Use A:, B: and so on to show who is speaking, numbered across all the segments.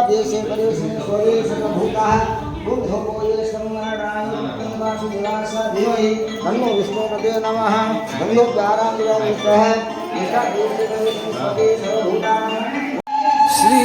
A: देशे परेशे स्वदेश भूताः बुद्धो ये सम्मरणाय वासुदेवासा धीमहि तन्नो विष्णुपते नमः तन्नो द्वारामिदः ईशा देशे परेशे स्वदेश भूताः
B: श्री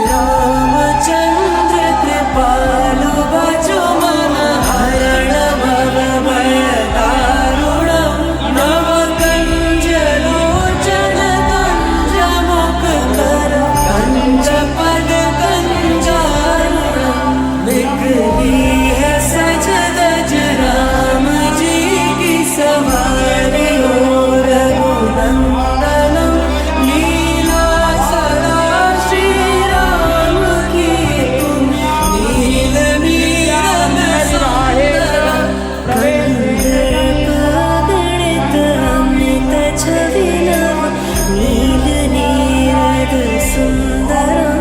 B: रामचंद्र कृपालु भजो मन हरण भव भय दारुणं नव कंज लोचन कंज मुख कर कंज पद कंजारुणं निकली है सजदज राम जी की सवारी हो रघुनंदनम लीला सदा श्री राम की तुम नील नीरद सुंदरम गणित अमृत छवि नव नील नीरद सुंदरम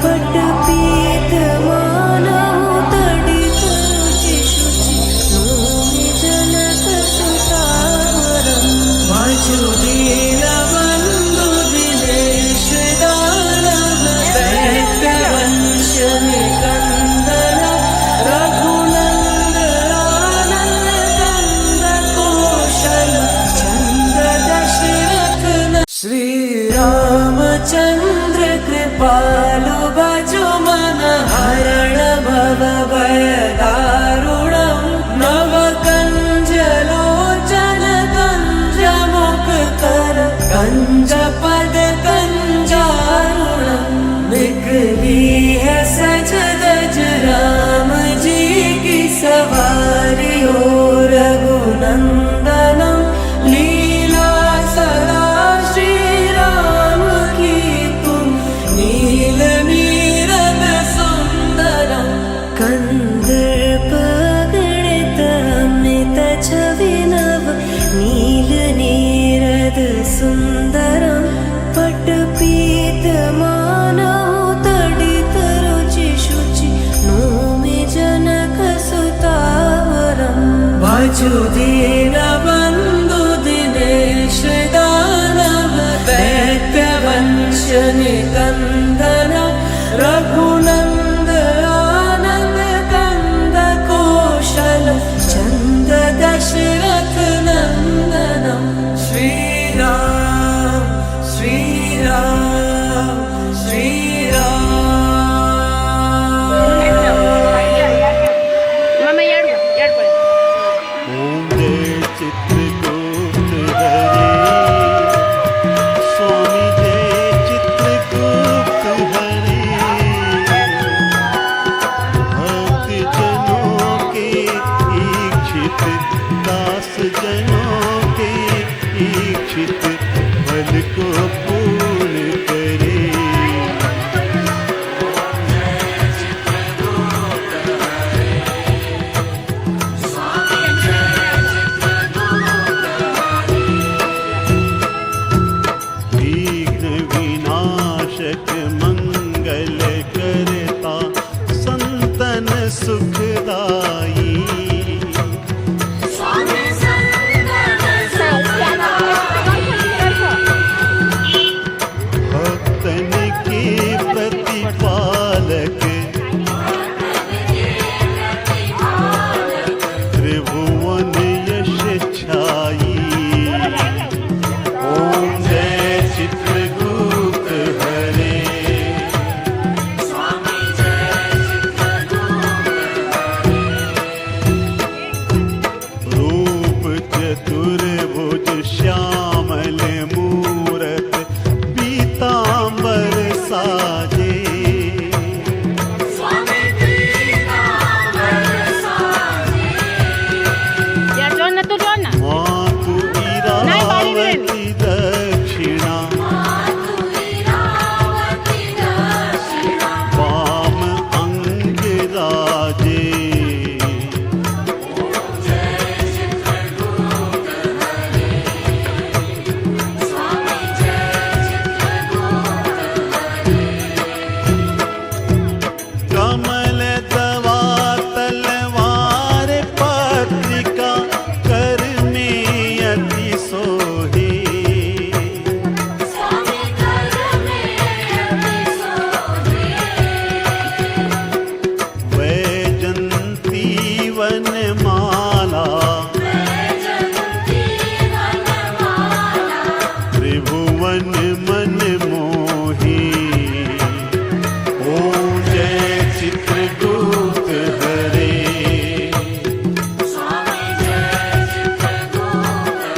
B: पट पीत मानव तडित रुचि शुचि नोमि जनक सुतावरम वासुदेव बंधु दिनेश दानव दैत्य वंश निकंदन रघुनंद आनंद कंद कौशल चंद दशरथ श्री रामचंद्र कृपालु भजो मन हरण भव भय दारुणं नव कंज लोचन कंज मुख कर कंज पद कंजारुणं निकली है सजदज राम जी की सवारी हो रघुनंदनम लीला सदा श्री राम की तुम नील नीरद सुंदरम कंदर्प गणित अमृत छवि नव नील नीरद सुंदरम पट पीत मानव तडित रुचि शुचि नोमि जनक सुतावरम वासुदेव बंधु दिनेश दानव दैत्य वंश निकंदन रघुनंद आनंद कंद कौशल चंद दशरथ नंदनम श्री राम श्री राम श्री राम
C: मामा याड पड़े
D: ओम जय चित्रगुप्त हरे स्वामी जय चित्रगुप्त हरे भक्त जनों के इच्छित दास जनों के इच्छित फल को पूर्ण करे विघ्न विनाशक मंगल करता संतन सुखदाई भक्तन के प्रतिपालक त्रिभुवन यश छाई ओम जय चित्रगुप्त हरे रूप चतुर्भुज श्यामल